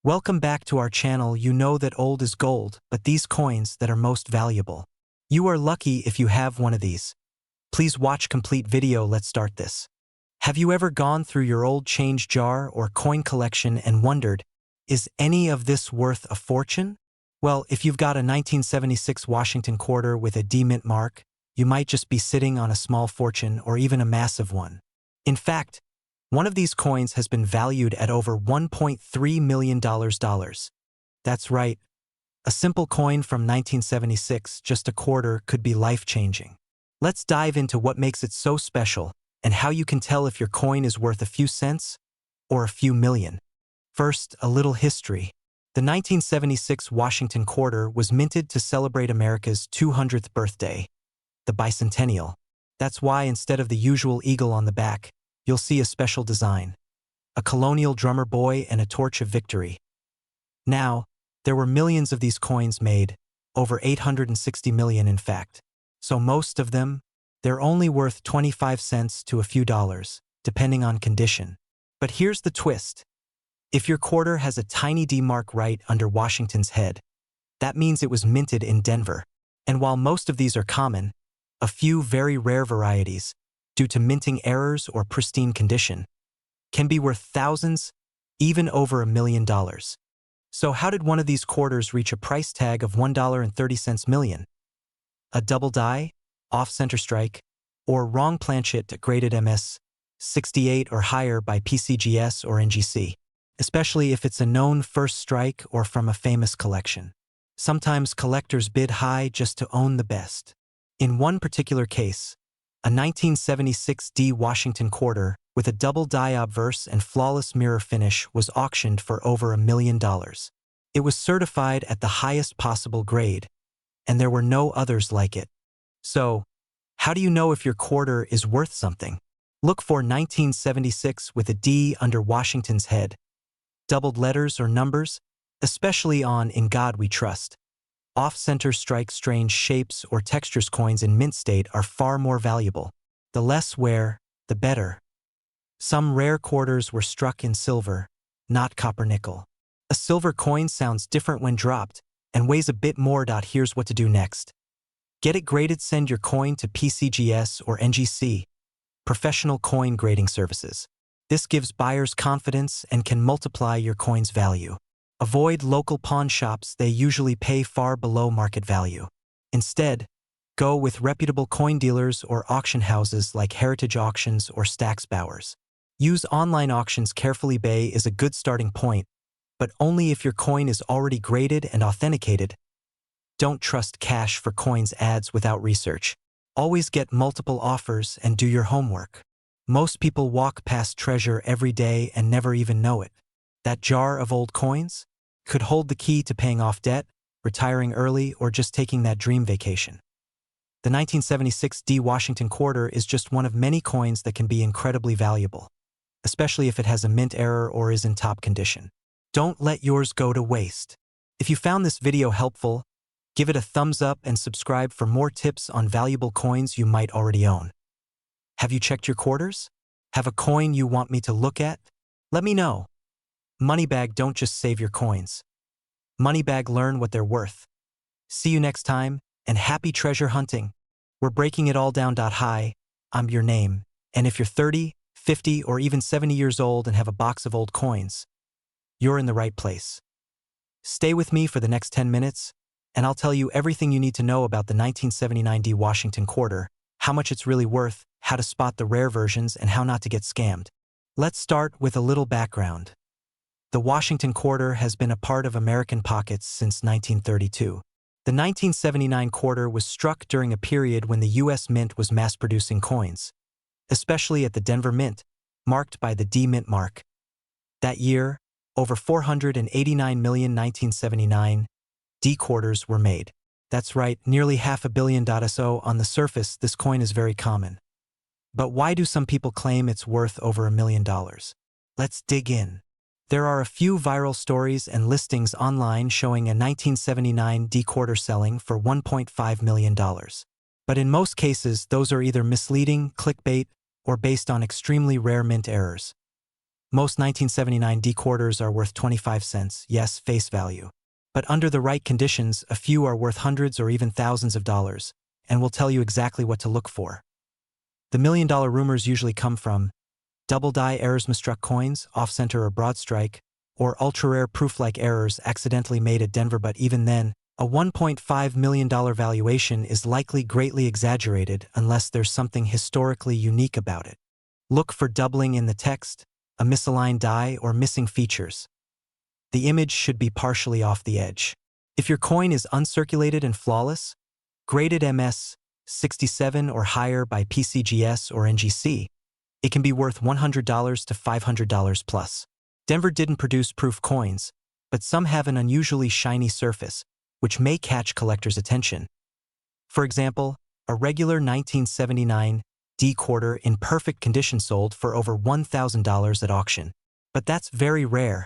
Welcome back to our channel. You know that old is gold, but these coins that are most valuable. You are lucky if you have one of these. Please watch complete video. Let's start this. Have you ever gone through your old change jar or coin collection and wondered, is any of this worth a fortune? Well, if you've got a 1976 Washington quarter with a D mint mark, you might just be sitting on a small fortune or even a massive one. In fact, one of these coins has been valued at over $1.3 million. That's right. A simple coin from 1976, just a quarter, could be life-changing. Let's dive into what makes it so special and how you can tell if your coin is worth a few cents or a few million. First, a little history. The 1976 Washington quarter was minted to celebrate America's 200th birthday, the bicentennial. That's why instead of the usual eagle on the back, you'll see a special design, a colonial drummer boy and a torch of victory. Now, there were millions of these coins made, over 860 million in fact. So most of them, they're only worth 25 cents to a few dollars, depending on condition. But here's the twist. If your quarter has a tiny D mark right under Washington's head, that means it was minted in Denver. And while most of these are common, a few very rare varieties, due to minting errors or pristine condition, can be worth thousands, even over $1 million. So how did one of these quarters reach a price tag of $1.30 million? A double die, off-center strike, or wrong planchet graded MS-68 or higher by PCGS or NGC, especially if it's a known first strike or from a famous collection. Sometimes collectors bid high just to own the best. In one particular case, a 1976 D Washington quarter with a double die obverse and flawless mirror finish was auctioned for over $1 million. It was certified at the highest possible grade, and there were no others like it. So, how do you know if your quarter is worth something? Look for 1976 with a D under Washington's head. Doubled letters or numbers, especially on In God We Trust. Off-center strike strange shapes or textures. Coins in mint state are far more valuable. The less wear, the better. Some rare quarters were struck in silver, not copper nickel. A silver coin sounds different when dropped and weighs a bit more. Here's what to do next. Get it graded. Send your coin to PCGS or NGC, Professional Coin Grading Services. This gives buyers confidence and can multiply your coin's value. Avoid local pawn shops. They usually pay far below market value. Instead, go with reputable coin dealers or auction houses like Heritage Auctions or Stack's Bowers. Use online auctions carefully. eBay is a good starting point, but only if your coin is already graded and authenticated. Don't trust cash for coins ads without research. Always get multiple offers and do your homework. Most people walk past treasure every day and never even know it. That jar of old coins could hold the key to paying off debt, retiring early, or just taking that dream vacation. The 1976 D Washington quarter is just one of many coins that can be incredibly valuable, especially if it has a mint error or is in top condition. Don't let yours go to waste. If you found this video helpful, give it a thumbs up and subscribe for more tips on valuable coins you might already own. Have you checked your quarters? Have a coin you want me to look at? Let me know. Moneybag, don't just save your coins. Moneybag, learn what they're worth. See you next time, and happy treasure hunting. We're breaking it all down. Hi, I'm your name, and if you're 30, 50, or even 70 years old and have a box of old coins, you're in the right place. Stay with me for the next 10 minutes, and I'll tell you everything you need to know about the 1979 D Washington quarter, how much it's really worth, how to spot the rare versions, and how not to get scammed. Let's start with a little background. The Washington quarter has been a part of American pockets since 1932. The 1979 quarter was struck during a period when the U.S. Mint was mass-producing coins, especially at the Denver Mint, marked by the D Mint mark. That year, over 489 million 1979 D quarters were made. That's right, nearly $500 million. So on the surface, this coin is very common. But why do some people claim it's worth over $1 million? Let's dig in. There are a few viral stories and listings online showing a 1979 D quarter selling for $1.5 million. But in most cases, those are either misleading, clickbait, or based on extremely rare mint errors. Most 1979 D quarters are worth 25 cents, yes, face value. But under the right conditions, a few are worth hundreds or even thousands of dollars, and will tell you exactly what to look for. The million-dollar rumors usually come from double-die errors, mistruck coins, off-center or broad strike, or ultra-rare proof-like errors accidentally made at Denver. But even then, a $1.5 million valuation is likely greatly exaggerated unless there's something historically unique about it. Look for doubling in the text, a misaligned die, or missing features. The image should be partially off the edge. If your coin is uncirculated and flawless, graded MS-67 or higher by PCGS or NGC, it can be worth $100 to $500 plus. Denver didn't produce proof coins, but some have an unusually shiny surface, which may catch collectors' attention. For example, a regular 1979 D quarter in perfect condition sold for over $1,000 at auction. But that's very rare.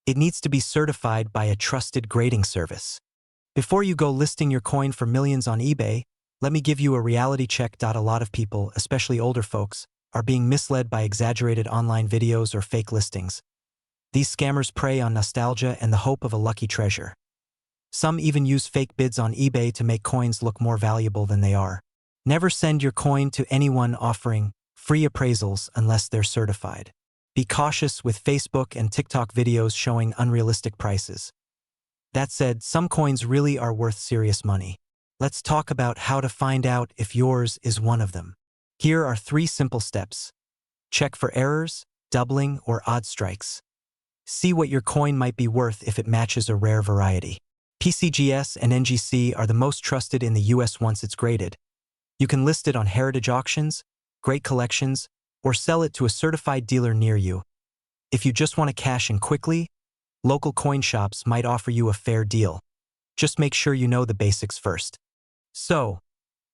It needs to be certified by a trusted grading service. Before you go listing your coin for millions on eBay, let me give you a reality check. A lot of people, especially older folks, are being misled by exaggerated online videos or fake listings. These scammers prey on nostalgia and the hope of a lucky treasure. Some even use fake bids on eBay to make coins look more valuable than they are. Never send your coin to anyone offering free appraisals unless they're certified. Be cautious with Facebook and TikTok videos showing unrealistic prices. That said, some coins really are worth serious money. Let's talk about how to find out if yours is one of them. Here are 3 simple steps. Check for errors, doubling, or odd strikes. See what your coin might be worth if it matches a rare variety. PCGS and NGC are the most trusted in the US once it's graded. You can list it on heritage auctions, great collections, or sell it to a certified dealer near you. If you just want to cash in quickly, local coin shops might offer you a fair deal. Just make sure you know the basics first. So,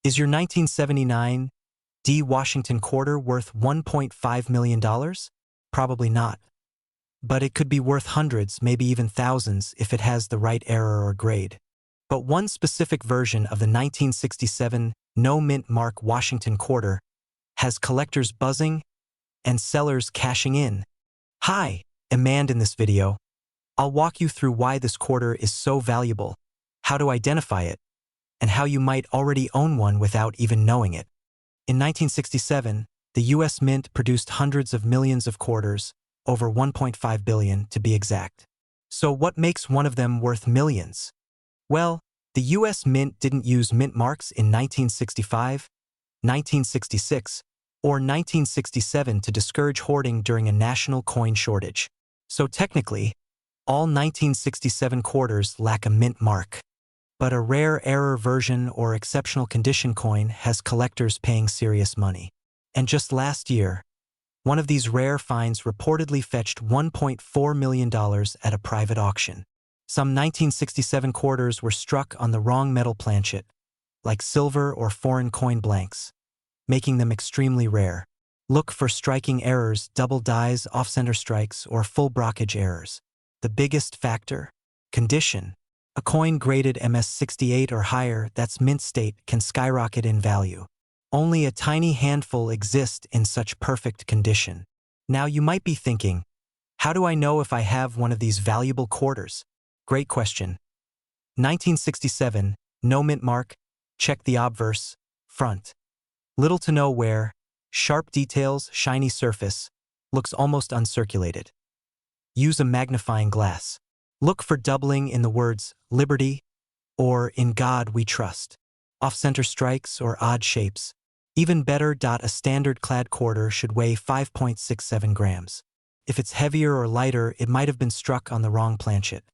is your 1979 D Washington quarter worth $1.5 million? Probably not. But it could be worth hundreds, maybe even thousands, if it has the right error or grade. But one specific version of the 1967 No Mint Mark Washington quarter has collectors buzzing and sellers cashing in. Hi, Amand. In this video, I'll walk you through why this quarter is so valuable, how to identify it, and how you might already own one without even knowing it. In 1967, the US Mint produced hundreds of millions of quarters, over 1.5 billion to be exact. So what makes one of them worth millions? Well, the US Mint didn't use mint marks in 1965, 1966, or 1967 to discourage hoarding during a national coin shortage. So technically, all 1967 quarters lack a mint mark. But a rare error version or exceptional condition coin has collectors paying serious money. And just last year, one of these rare finds reportedly fetched $1.4 million at a private auction. Some 1967 quarters were struck on the wrong metal planchet, like silver or foreign coin blanks, making them extremely rare. Look for striking errors, double dies, off-center strikes, or full blockage errors. The biggest factor? Condition. A coin graded MS-68 or higher that's mint state can skyrocket in value. Only a tiny handful exist in such perfect condition. Now you might be thinking, how do I know if I have one of these valuable quarters? Great question. 1967, no mint mark, check the obverse, front. Little to no wear, sharp details, shiny surface, looks almost uncirculated. Use a magnifying glass. Look for doubling in the words Liberty or In God We Trust. Off-center strikes or odd shapes. Even better, a standard clad quarter should weigh 5.67 grams. If it's heavier or lighter, it might have been struck on the wrong planchet.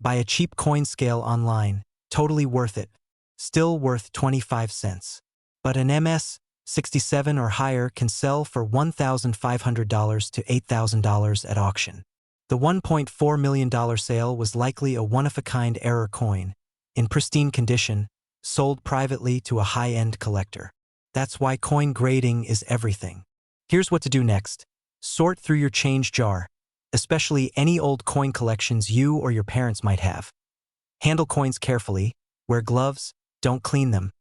Buy a cheap coin scale online, totally worth it. Still worth 25 cents. But an MS-67 or higher can sell for $1,500 to $8,000 at auction. The $1.4 million sale was likely a one-of-a-kind error coin, in pristine condition, sold privately to a high-end collector. That's why coin grading is everything. Here's what to do next. Sort through your change jar, especially any old coin collections you or your parents might have. Handle coins carefully, wear gloves, don't clean them.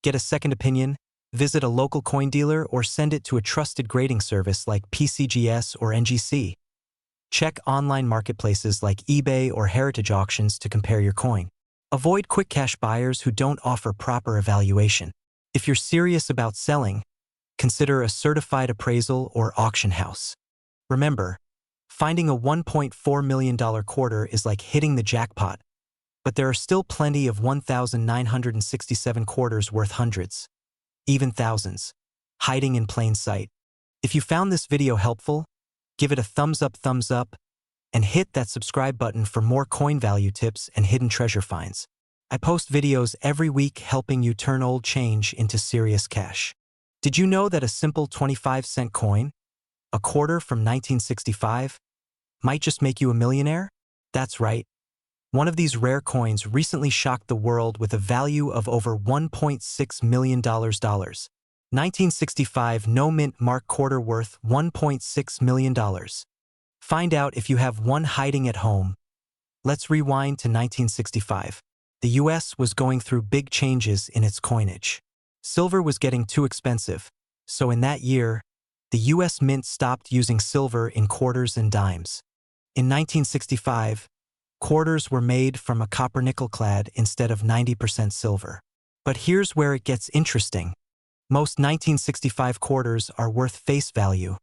Get a second opinion, Visit a local coin dealer or send it to a trusted grading service like PCGS or NGC. Check online marketplaces like eBay or Heritage Auctions to compare your coin. Avoid quick cash buyers who don't offer proper evaluation. If you're serious about selling, consider a certified appraisal or auction house. Remember, finding a $1.4 million quarter is like hitting the jackpot, but there are still plenty of 1,967 quarters worth hundreds, even thousands, hiding in plain sight. If you found this video helpful, give it a thumbs up, and hit that subscribe button for more coin value tips and hidden treasure finds. I post videos every week helping you turn old change into serious cash. Did you know that a simple 25-cent coin, a quarter from 1965, might just make you a millionaire? That's right. One of these rare coins recently shocked the world with a value of over $1.6 million. 1965 no-mint mark quarter worth $1.6 million. Find out if you have one hiding at home. Let's rewind to 1965. The US was going through big changes in its coinage. Silver was getting too expensive, so in that year, the US Mint stopped using silver in quarters and dimes. In 1965, quarters were made from a copper-nickel clad instead of 90% silver. But here's where it gets interesting. Most 1965 quarters are worth face value,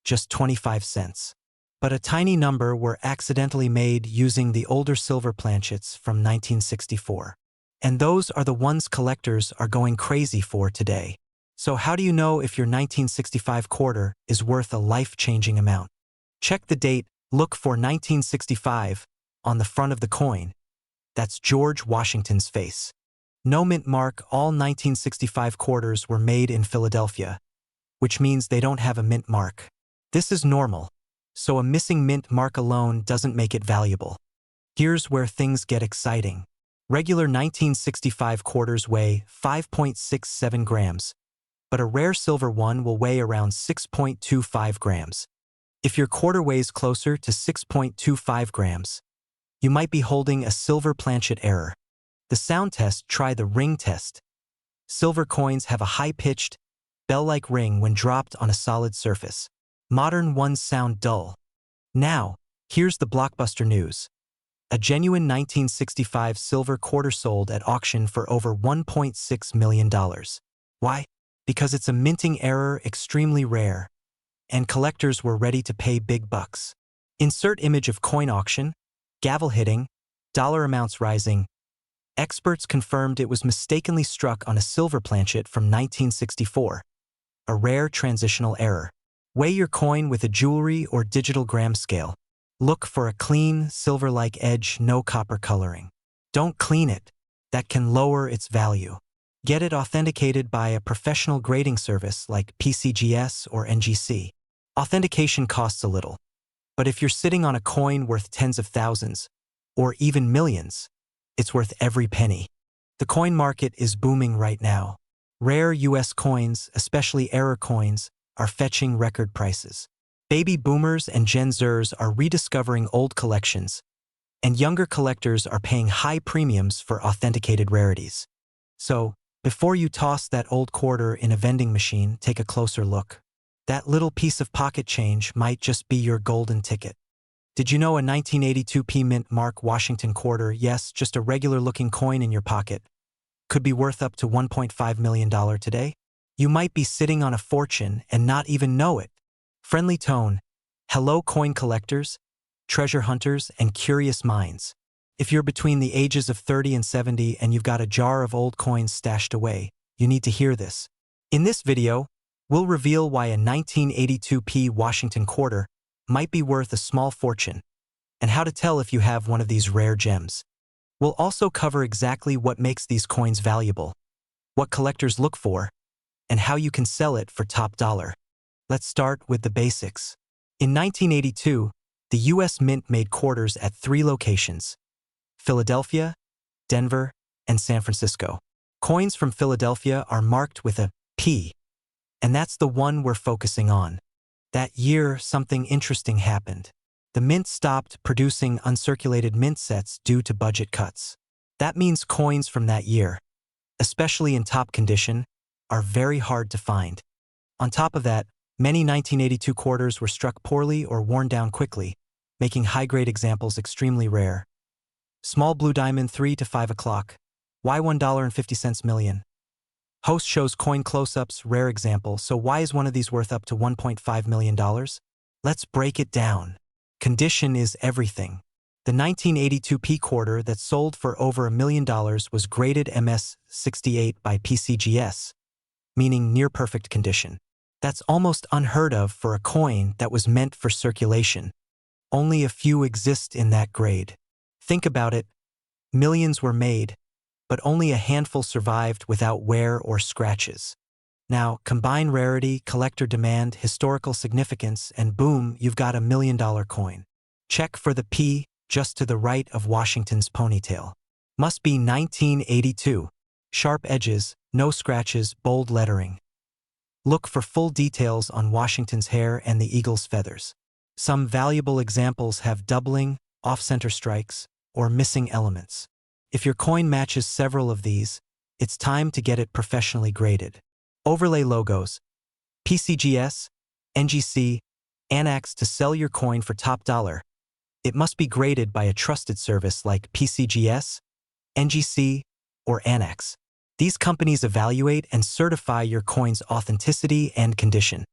just 25 cents. But a tiny number were accidentally made using the older silver planchets from 1964. And those are the ones collectors are going crazy for today. So how do you know if your 1965 quarter is worth a life-changing amount? Check the date, look for 1965 on the front of the coin. That's George Washington's face. No mint mark, all 1965 quarters were made in Philadelphia, which means they don't have a mint mark. This is normal, so a missing mint mark alone doesn't make it valuable. Here's where things get exciting. Regular 1965 quarters weigh 5.67 grams, but a rare silver one will weigh around 6.25 grams. If your quarter weighs closer to 6.25 grams, you might be holding a silver planchet error. The sound test, try the ring test. Silver coins have a high-pitched, bell-like ring when dropped on a solid surface. Modern ones sound dull. Now, here's the blockbuster news. A genuine 1965 silver quarter sold at auction for over $1.6 million. Why? Because it's a minting error, extremely rare, and collectors were ready to pay big bucks. Insert image of coin auction, gavel hitting, dollar amounts rising. Experts confirmed it was mistakenly struck on a silver planchet from 1964, a rare transitional error. Weigh your coin with a jewelry or digital gram scale. Look for a clean, silver-like edge, no copper coloring. Don't clean it. That can lower its value. Get it authenticated by a professional grading service like PCGS or NGC. Authentication costs a little, but if you're sitting on a coin worth tens of thousands, or even millions, it's worth every penny. The coin market is booming right now. Rare US coins, especially error coins, are fetching record prices. Baby boomers and Gen Zers are rediscovering old collections, and younger collectors are paying high premiums for authenticated rarities. So, before you toss that old quarter in a vending machine, take a closer look. That little piece of pocket change might just be your golden ticket. Did you know a 1982 P Mint Mark Washington quarter, yes, just a regular-looking coin in your pocket, could be worth up to $1.5 million today? You might be sitting on a fortune and not even know it. Friendly tone. Hello coin collectors, treasure hunters, and curious minds. If you're between the ages of 30 and 70 and you've got a jar of old coins stashed away, you need to hear this. In this video, we'll reveal why a 1982 P Washington quarter might be worth a small fortune, and how to tell if you have one of these rare gems. We'll also cover exactly what makes these coins valuable, what collectors look for, and how you can sell it for top dollar. Let's start with the basics. In 1982, the US Mint made quarters at 3 locations: Philadelphia, Denver, and San Francisco. Coins from Philadelphia are marked with a P, and that's the one we're focusing on. That year, something interesting happened. The mint stopped producing uncirculated mint sets due to budget cuts. That means coins from that year, especially in top condition, are very hard to find. On top of that, many 1982 quarters were struck poorly or worn down quickly, making high-grade examples extremely rare. Small blue diamond 3 to 5 o'clock. Why $1.50 million? Host shows coin close-ups, rare example, so why is one of these worth up to $1.5 million? Let's break it down. Condition is everything. The 1982 P quarter that sold for over $1 million was graded MS68 by PCGS, meaning near perfect condition. That's almost unheard of for a coin that was meant for circulation. Only a few exist in that grade. Think about it. Millions were made, but only a handful survived without wear or scratches. Now, combine rarity, collector demand, historical significance, and boom, you've got $1 million coin. Check for the P just to the right of Washington's ponytail. Must be 1982. Sharp edges, no scratches, bold lettering. Look for full details on Washington's hair and the eagle's feathers. Some valuable examples have doubling, off-center strikes, or missing elements. If your coin matches several of these, it's time to get it professionally graded. Overlay logos. PCGS, NGC, Anax to sell your coin for top dollar. It must be graded by a trusted service like PCGS, NGC, or Anax. These companies evaluate and certify your coin's authenticity and condition.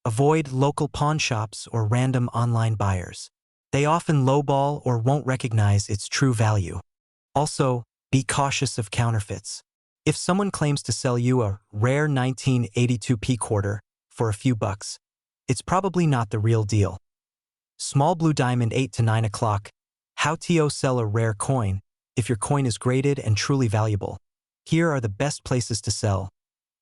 Avoid local pawn shops or random online buyers. They often lowball or won't recognize its true value. Also, be cautious of counterfeits. If someone claims to sell you a rare 1982 P quarter for a few bucks, it's probably not the real deal. Small blue diamond 8 to 9 o'clock. How to sell a rare coin if your coin is graded and truly valuable. Here are the best places to sell.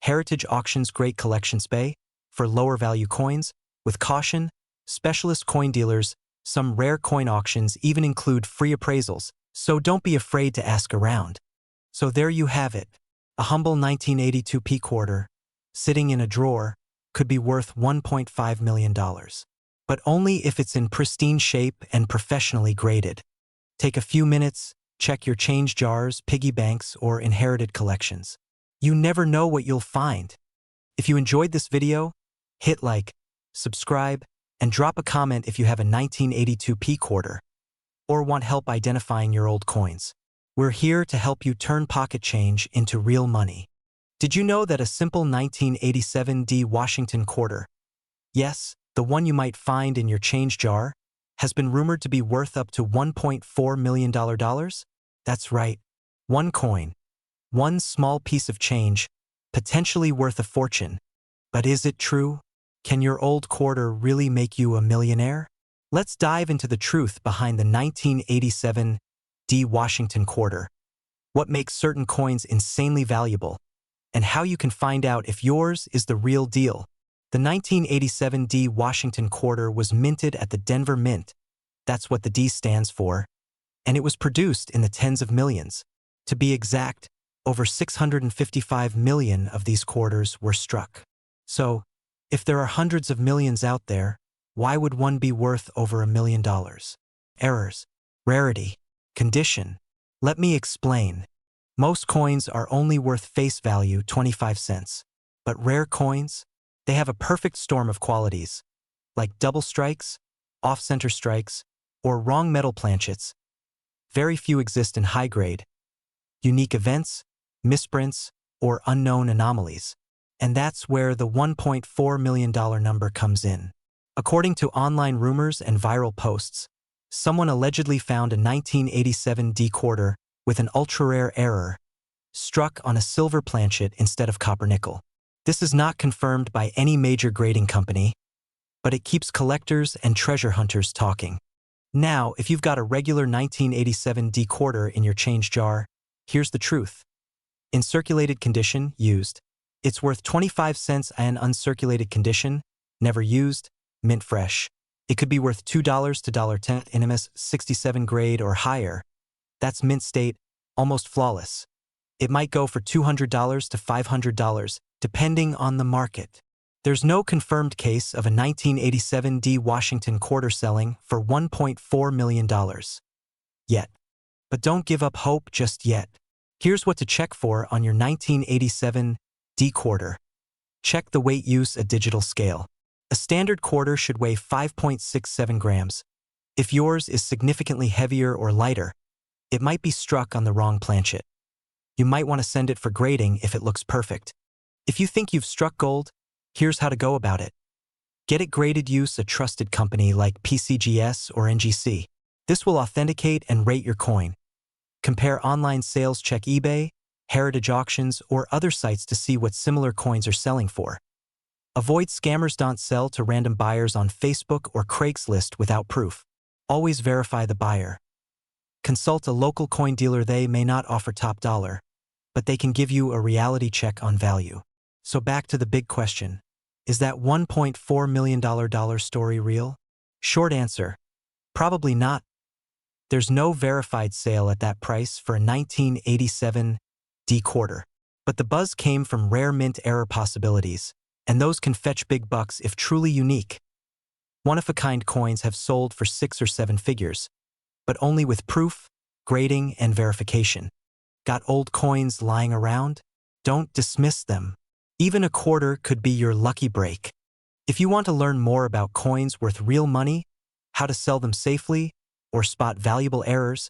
Heritage Auctions, great collection space for lower value coins. With caution, specialist coin dealers, some rare coin auctions even include free appraisals, so don't be afraid to ask around. So there you have it. A humble 1982 P quarter, sitting in a drawer, could be worth $1.5 million. But only if it's in pristine shape and professionally graded. Take a few minutes, check your change jars, piggy banks, or inherited collections. You never know what you'll find. If you enjoyed this video, hit like, subscribe, and drop a comment if you have a 1982 P quarter or want help identifying your old coins. We're here to help you turn pocket change into real money. Did you know that a simple 1987 D Washington quarter, yes, the one you might find in your change jar, has been rumored to be worth up to $1.4 million? That's right, one coin, one small piece of change, potentially worth a fortune. But is it true? Can your old quarter really make you a millionaire? Let's dive into the truth behind the 1987 D Washington quarter, what makes certain coins insanely valuable, and how you can find out if yours is the real deal. The 1987 D Washington quarter was minted at the Denver Mint. That's what the D stands for. And it was produced in the tens of millions. To be exact, over 655 million of these quarters were struck. So, if there are hundreds of millions out there, why would one be worth over $1 million? Errors, rarity, condition. Let me explain. Most coins are only worth face value 25 cents. But rare coins? They have a perfect storm of qualities, like double strikes, off-center strikes, or wrong metal planchets. Very few exist in high grade. Unique events, misprints, or unknown anomalies. And that's where the $1.4 million number comes in. According to online rumors and viral posts, someone allegedly found a 1987 D quarter with an ultra-rare error, struck on a silver planchet instead of copper nickel. This is not confirmed by any major grading company, but it keeps collectors and treasure hunters talking. Now, if you've got a regular 1987 D quarter in your change jar, here's the truth. In circulated condition, used, it's worth 25 cents, and uncirculated condition, never used, mint fresh. It could be worth $2 to $1.10 in MS67 grade or higher. That's mint state, almost flawless. It might go for $200 to $500, depending on the market. There's no confirmed case of a 1987 D Washington quarter selling for $1.4 million. Yet. But don't give up hope just yet. Here's what to check for on your 1987 D quarter. Check the weight. Use a digital scale. A standard quarter should weigh 5.67 grams. If yours is significantly heavier or lighter, it might be struck on the wrong planchet. You might want to send it for grading if it looks perfect. If you think you've struck gold, here's how to go about it. Get it graded. Use a trusted company like PCGS or NGC. This will authenticate and rate your coin. Compare online sales. Check eBay, Heritage Auctions, or other sites to see what similar coins are selling for. Avoid scammers. Don't sell to random buyers on Facebook or Craigslist without proof. Always verify the buyer. Consult a local coin dealer. They may not offer top dollar, but they can give you a reality check on value. So back to the big question. Is that $1.4 million story real? Short answer, probably not. There's no verified sale at that price for a 1987 D quarter. But the buzz came from rare mint error possibilities, and those can fetch big bucks if truly unique. One-of-a-kind coins have sold for 6 or 7 figures, but only with proof, grading, and verification. Got old coins lying around? Don't dismiss them. Even a quarter could be your lucky break. If you want to learn more about coins worth real money, how to sell them safely, or spot valuable errors,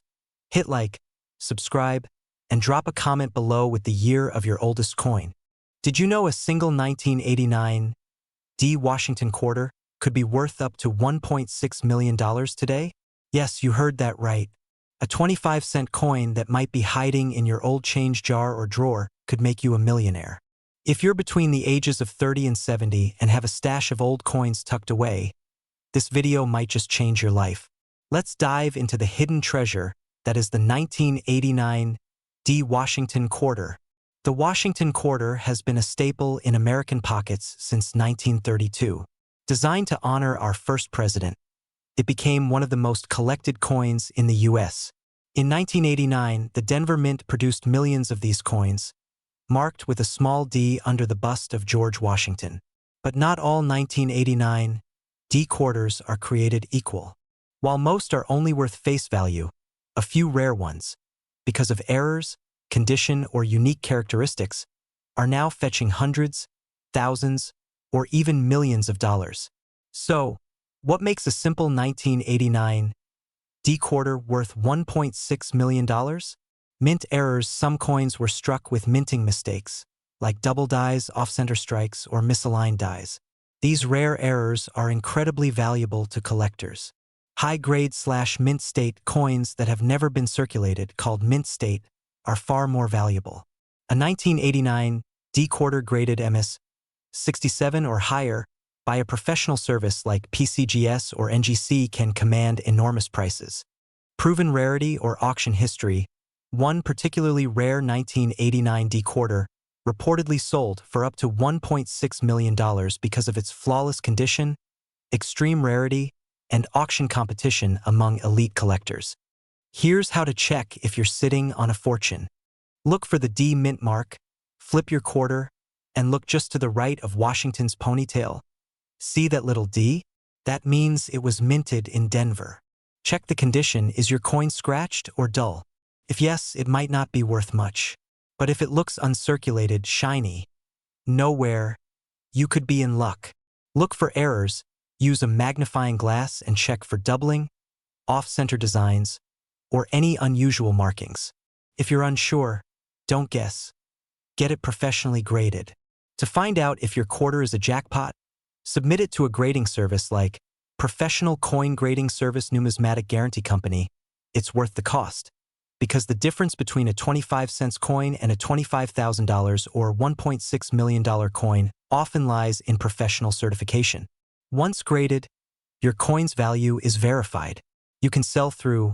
hit like, subscribe, and drop a comment below with the year of your oldest coin. Did you know a single 1989 D Washington quarter could be worth up to $1.6 million today? Yes, you heard that right. A 25-cent coin that might be hiding in your old change jar or drawer could make you a millionaire. If you're between the ages of 30 and 70 and have a stash of old coins tucked away, this video might just change your life. Let's dive into the hidden treasure that is the 1989 D Washington quarter. The Washington quarter has been a staple in American pockets since 1932. Designed to honor our first president, it became one of the most collected coins in the U.S. In 1989, the Denver Mint produced millions of these coins, marked with a small D under the bust of George Washington. But not all 1989 D quarters are created equal. While most are only worth face value, a few rare ones, because of errors, condition, or unique characteristics, are now fetching hundreds, thousands, or even millions of dollars. So, what makes a simple 1989 D quarter worth $1.6 million? Mint errors. Some coins were struck with minting mistakes, like double dies, off-center strikes, or misaligned dies. These rare errors are incredibly valuable to collectors. High-grade/mint state coins that have never been circulated, called mint state, are far more valuable. A 1989 D quarter graded MS-67 or higher by a professional service like PCGS or NGC can command enormous prices. Proven rarity or auction history. One particularly rare 1989 D quarter reportedly sold for up to $1.6 million because of its flawless condition, extreme rarity, and auction competition among elite collectors. Here's how to check if you're sitting on a fortune. Look for the D mint mark, flip your quarter, and look just to the right of Washington's ponytail. See that little D? That means it was minted in Denver. Check the condition. Is your coin scratched or dull? If yes, it might not be worth much. But if it looks uncirculated, shiny, nowhere, you could be in luck. Look for errors. Use a magnifying glass and check for doubling, off-center designs, or any unusual markings. If you're unsure, don't guess. Get it professionally graded. To find out if your quarter is a jackpot, submit it to a grading service like Professional Coin Grading Service Numismatic Guarantee Company. It's worth the cost, because the difference between a 25-cent coin and a $25,000 or $1.6 million coin often lies in professional certification. Once graded, your coin's value is verified. You can sell through.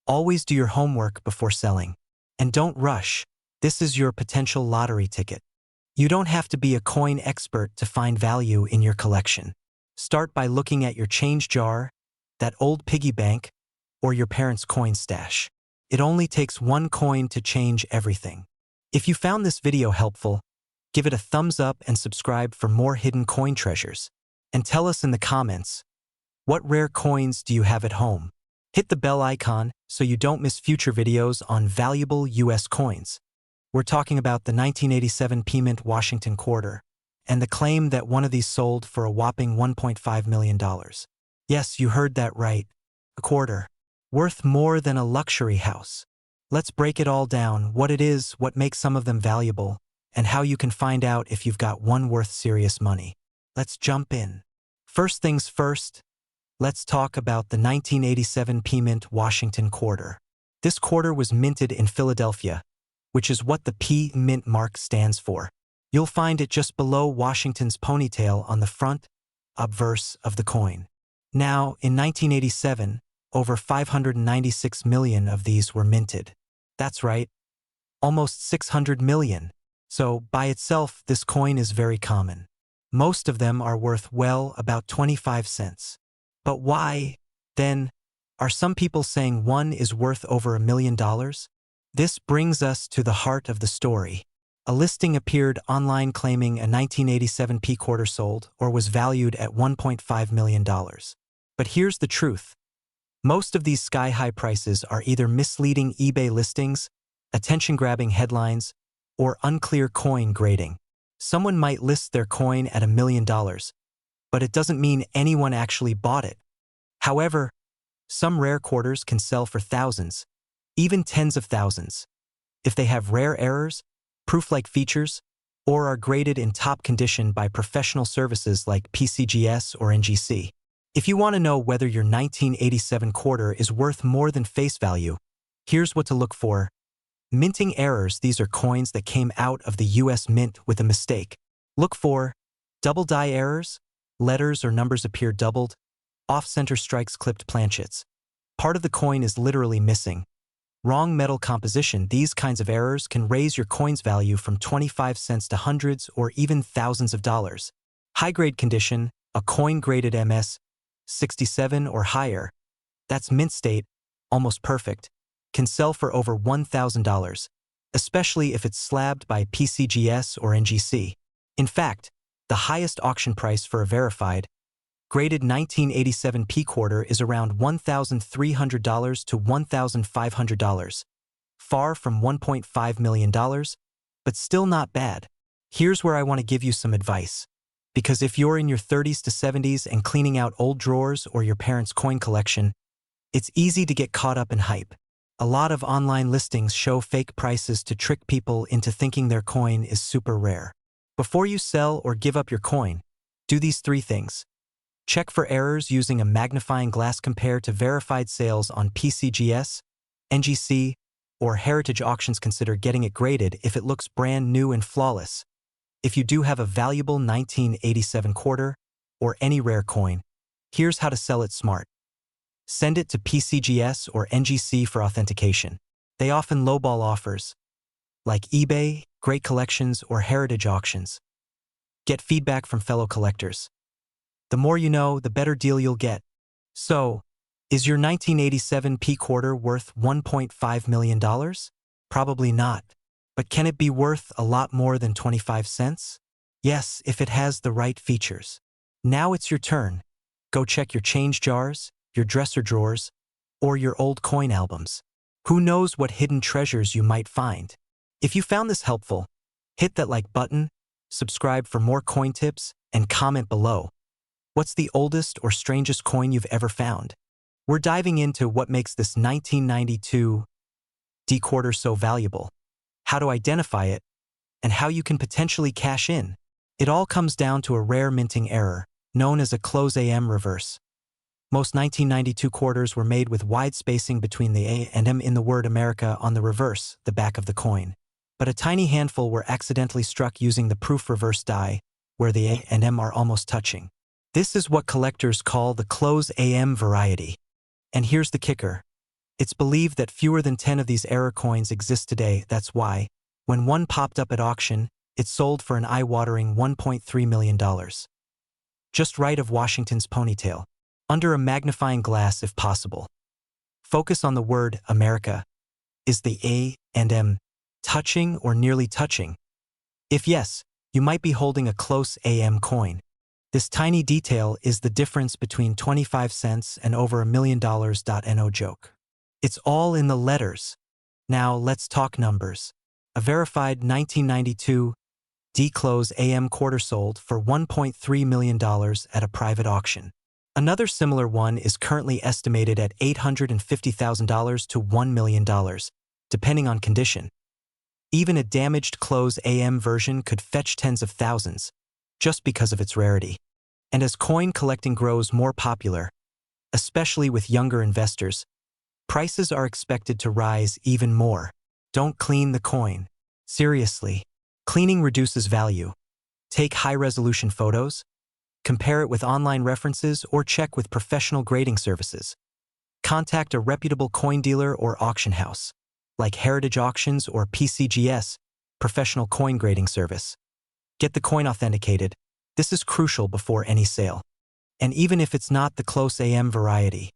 Always do your homework before selling. And don't rush. This is your potential lottery ticket. You don't have to be a coin expert to find value in your collection. Start by looking at your change jar, that old piggy bank, or your parents' coin stash. It only takes one coin to change everything. If you found this video helpful, give it a thumbs up and subscribe for more hidden coin treasures. And tell us in the comments, what rare coins do you have at home? Hit the bell icon so you don't miss future videos on valuable U.S. coins. We're talking about the 1987 P-Mint Washington quarter, and the claim that one of these sold for a whopping $1.5 million. Yes, you heard that right. A quarter. Worth more than a luxury house. Let's break it all down, what it is, what makes some of them valuable, and how you can find out if you've got one worth serious money. Let's jump in. First things first, let's talk about the 1987 P-Mint Washington quarter. This quarter was minted in Philadelphia, which is what the P-Mint mark stands for. You'll find it just below Washington's ponytail on the front obverse of the coin. Now, in 1987, over 596 million of these were minted. That's right, almost 600 million. So, by itself, this coin is very common. Most of them are worth, well, about 25 cents. But why, then, are some people saying one is worth over $1 million? This brings us to the heart of the story. A listing appeared online claiming a 1987 P quarter sold or was valued at $1.5 million. But here's the truth. Most of these sky-high prices are either misleading eBay listings, attention-grabbing headlines, or unclear coin grading. Someone might list their coin at $1 million, but it doesn't mean anyone actually bought it. However, some rare quarters can sell for thousands, even tens of thousands, if they have rare errors, proof-like features, or are graded in top condition by professional services like PCGS or NGC. If you want to know whether your 1987 quarter is worth more than face value, here's what to look for. Minting errors. These are coins that came out of the US Mint with a mistake. Look for double die errors, letters or numbers appear doubled, off-center strikes, clipped planchets. Part of the coin is literally missing. Wrong metal composition. These kinds of errors can raise your coin's value from 25 cents to hundreds or even thousands of dollars. High-grade condition, a coin graded MS 67 or higher, that's mint state, almost perfect, can sell for over $1,000, especially if it's slabbed by PCGS or NGC. In fact, the highest auction price for a verified, graded 1987 P quarter is around $1,300 to $1,500, far from $1.5 million, but still not bad. Here's where I want to give you some advice. Because if you're in your 30s to 70s and cleaning out old drawers or your parents' coin collection, it's easy to get caught up in hype. A lot of online listings show fake prices to trick people into thinking their coin is super rare. Before you sell or give up your coin, do these 3 things. Check for errors using a magnifying glass. Compare to verified sales on PCGS, NGC, or Heritage Auctions. Consider getting it graded if it looks brand new and flawless. If you do have a valuable 1987 quarter or any rare coin, here's how to sell it smart. Send it to PCGS or NGC for authentication. They often lowball offers, like eBay, Great Collections, or Heritage Auctions. Get feedback from fellow collectors. The more you know, the better deal you'll get. So, is your 1987 P quarter worth $1.5 million? Probably not. But can it be worth a lot more than 25 cents? Yes, if it has the right features. Now it's your turn. Go check your change jars, your dresser drawers, or your old coin albums. Who knows what hidden treasures you might find? If you found this helpful, hit that like button, subscribe for more coin tips, and comment below. What's the oldest or strangest coin you've ever found? We're diving into what makes this 1992 D quarter so valuable, how to identify it, and how you can potentially cash in. It all comes down to a rare minting error, known as a close AM reverse. Most 1992 quarters were made with wide spacing between the A and M in the word America on the reverse, the back of the coin. But a tiny handful were accidentally struck using the proof reverse die, where the A and M are almost touching. This is what collectors call the close AM variety. And here's the kicker. It's believed that fewer than 10 of these error coins exist today. That's why, when one popped up at auction, it sold for an eye-watering $1.3 million. Just right of Washington's ponytail. Under a magnifying glass if possible. Focus on the word America. Is the A and M touching or nearly touching? If yes, you might be holding a close AM coin. This tiny detail is the difference between 25 cents and over $1 million. No joke. It's all in the letters. Now let's talk numbers. A verified 1992 D-Close AM quarter sold for $1.3 million at a private auction. Another similar one is currently estimated at $850,000 to $1 million, depending on condition. Even a damaged close AM version could fetch tens of thousands, just because of its rarity. And as coin collecting grows more popular, especially with younger investors, prices are expected to rise even more. Don't clean the coin. Seriously. Cleaning reduces value. Take high-resolution photos, compare it with online references, or check with professional grading services. Contact a reputable coin dealer or auction house, like Heritage Auctions or PCGS, Professional Coin Grading Service. Get the coin authenticated. This is crucial before any sale. And even if it's not the close AM variety,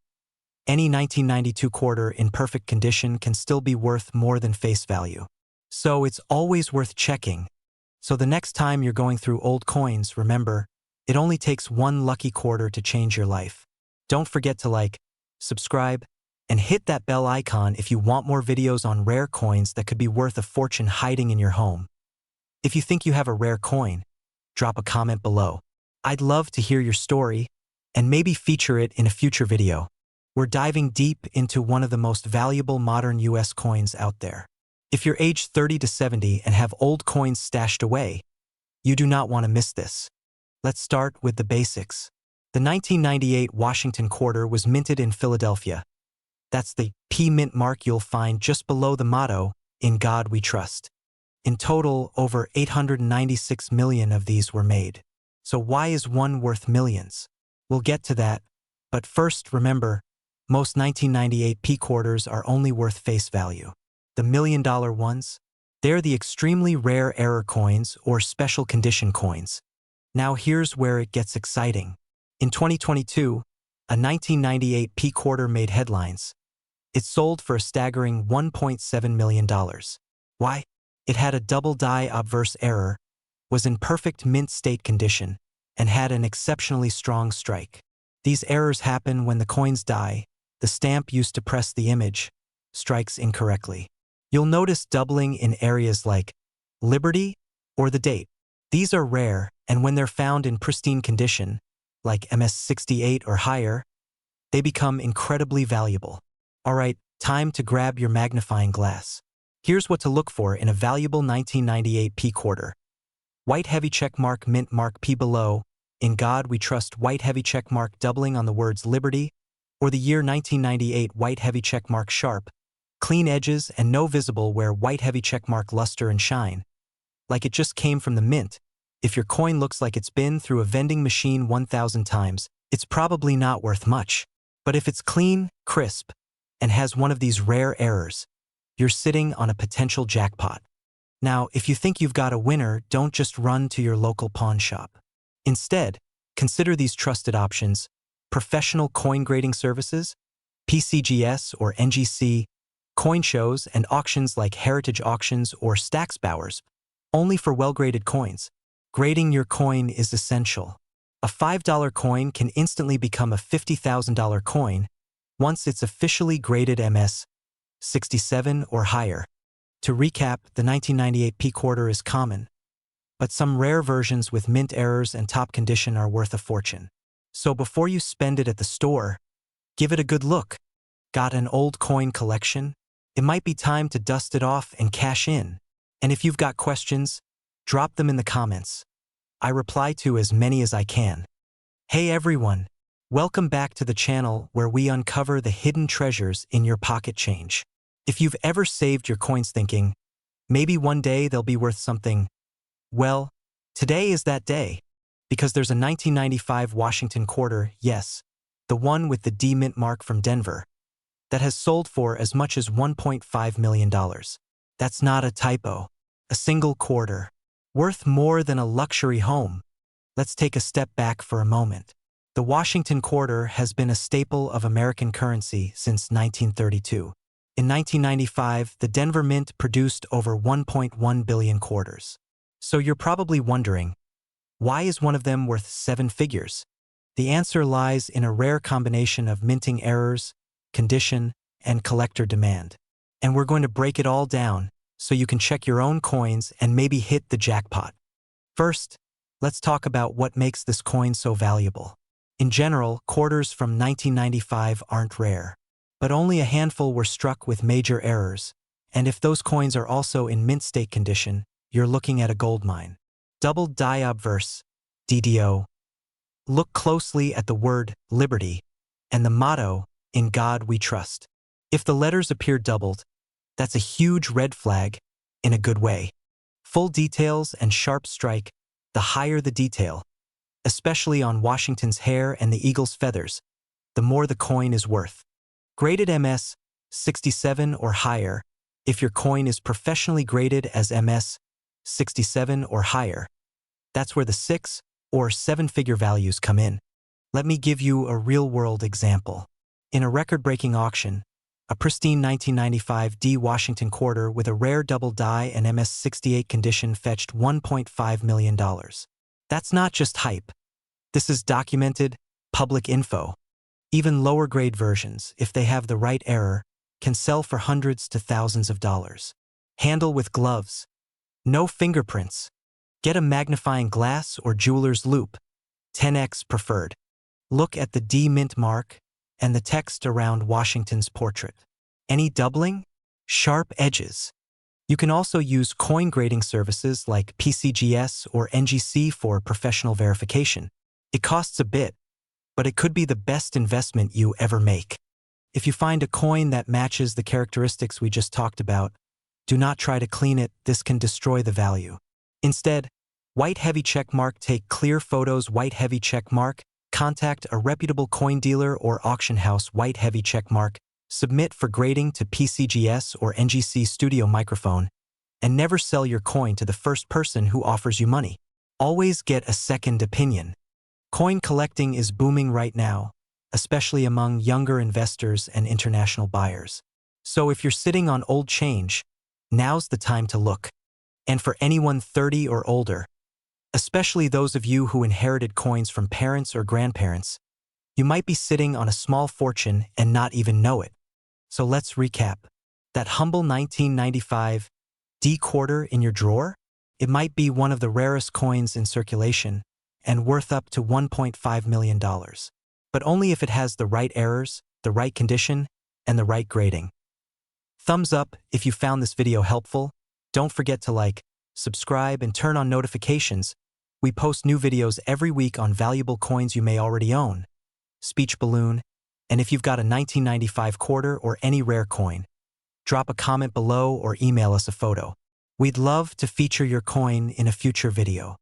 any 1992 quarter in perfect condition can still be worth more than face value. So it's always worth checking. So the next time you're going through old coins, remember, it only takes one lucky quarter to change your life. Don't forget to like, subscribe, and hit that bell icon if you want more videos on rare coins that could be worth a fortune hiding in your home. If you think you have a rare coin, drop a comment below. I'd love to hear your story and maybe feature it in a future video. We're diving deep into one of the most valuable modern US coins out there. If you're aged 30 to 70 and have old coins stashed away, you do not want to miss this. Let's start with the basics. The 1998 Washington quarter was minted in Philadelphia. That's the P mint mark you'll find just below the motto, "In God We Trust." In total, over 896 million of these were made. So why is one worth millions? We'll get to that, but first remember, most 1998 P quarters are only worth face value. The million-dollar ones? They're the extremely rare error coins or special condition coins. Now here's where it gets exciting. In 2022, a 1998 P quarter made headlines. It sold for a staggering $1.7 million. Why? It had a double die obverse error, was in perfect mint state condition, and had an exceptionally strong strike. These errors happen when the coins die, the stamp used to press the image strikes incorrectly. You'll notice doubling in areas like Liberty or the date. These are rare, and when they're found in pristine condition, like MS68 or higher, they become incredibly valuable. Alright, time to grab your magnifying glass. Here's what to look for in a valuable 1998 P quarter. White heavy checkmark mint mark P below, "In God We Trust" white heavy checkmark doubling on the words Liberty, or the year 1998 white heavy checkmark sharp, clean edges and no visible wear white heavy checkmark luster and shine. Like it just came from the mint. If your coin looks like it's been through a vending machine 1,000 times, it's probably not worth much. But if it's clean, crisp, and has one of these rare errors, you're sitting on a potential jackpot. Now, if you think you've got a winner, don't just run to your local pawn shop. Instead, consider these trusted options: professional coin grading services, PCGS or NGC, coin shows and auctions like Heritage Auctions or Stack's Bowers, only for well-graded coins. Grading your coin is essential. A $5 coin can instantly become a $50,000 coin once it's officially graded MS 67 or higher. To recap, the 1998 P quarter is common, but some rare versions with mint errors and top condition are worth a fortune. So before you spend it at the store, give it a good look. Got an old coin collection? It might be time to dust it off and cash in. And if you've got questions, drop them in the comments. I reply to as many as I can. Hey everyone, welcome back to the channel where we uncover the hidden treasures in your pocket change. If you've ever saved your coins thinking, maybe one day they'll be worth something, well, today is that day. Because there's a 1995 Washington quarter, yes, the one with the D mint mark from Denver, that has sold for as much as $1.5 million. That's not a typo. A single quarter, worth more than a luxury home. Let's take a step back for a moment. The Washington quarter has been a staple of American currency since 1932. In 1995, the Denver Mint produced over 1.1 billion quarters. So you're probably wondering, why is one of them worth 7 figures? The answer lies in a rare combination of minting errors, condition, and collector demand. And we're going to break it all down so you can check your own coins and maybe hit the jackpot. First, let's talk about what makes this coin so valuable. In general, quarters from 1995 aren't rare, but only a handful were struck with major errors, and if those coins are also in mint state condition, you're looking at a gold mine. Double die obverse, DDO. Look closely at the word liberty and the motto, "In God We Trust." If the letters appear doubled, that's a huge red flag in a good way. Full details and sharp strike, the higher the detail, especially on Washington's hair and the eagle's feathers, the more the coin is worth. Graded MS 67 or higher, if your coin is professionally graded as MS 67 or higher, that's where the 6 or 7-figure values come in. Let me give you a real-world example. In a record-breaking auction, a pristine 1995 D Washington quarter with a rare double die and MS 68 condition fetched $1.5 million. That's not just hype. This is documented, public info. Even lower-grade versions, if they have the right error, can sell for hundreds to thousands of dollars. Handle with gloves. No fingerprints. Get a magnifying glass or jeweler's loupe. 10x preferred. Look at the D mint mark and the text around Washington's portrait. Any doubling? Sharp edges. You can also use coin grading services like PCGS or NGC for professional verification. It costs a bit, but it could be the best investment you ever make. If you find a coin that matches the characteristics we just talked about, do not try to clean it. This can destroy the value. Instead, white heavy check mark. Take clear photos. White heavy check mark. Contact a reputable coin dealer or auction house. White heavy check mark. Submit for grading to PCGS or NGC Studio Microphone, and never sell your coin to the first person who offers you money. Always get a second opinion. Coin collecting is booming right now, especially among younger investors and international buyers. So if you're sitting on old change, now's the time to look. And for anyone 30 or older, especially those of you who inherited coins from parents or grandparents, you might be sitting on a small fortune and not even know it. So let's recap. That humble 1995 D quarter in your drawer? It might be one of the rarest coins in circulation and worth up to $1.5 million. But only if it has the right errors, the right condition, and the right grading. Thumbs up if you found this video helpful. Don't forget to like, subscribe, and turn on notifications. We post new videos every week on valuable coins you may already own. Speech balloon, and if you've got a 1995 quarter or any rare coin, drop a comment below or email us a photo. We'd love to feature your coin in a future video.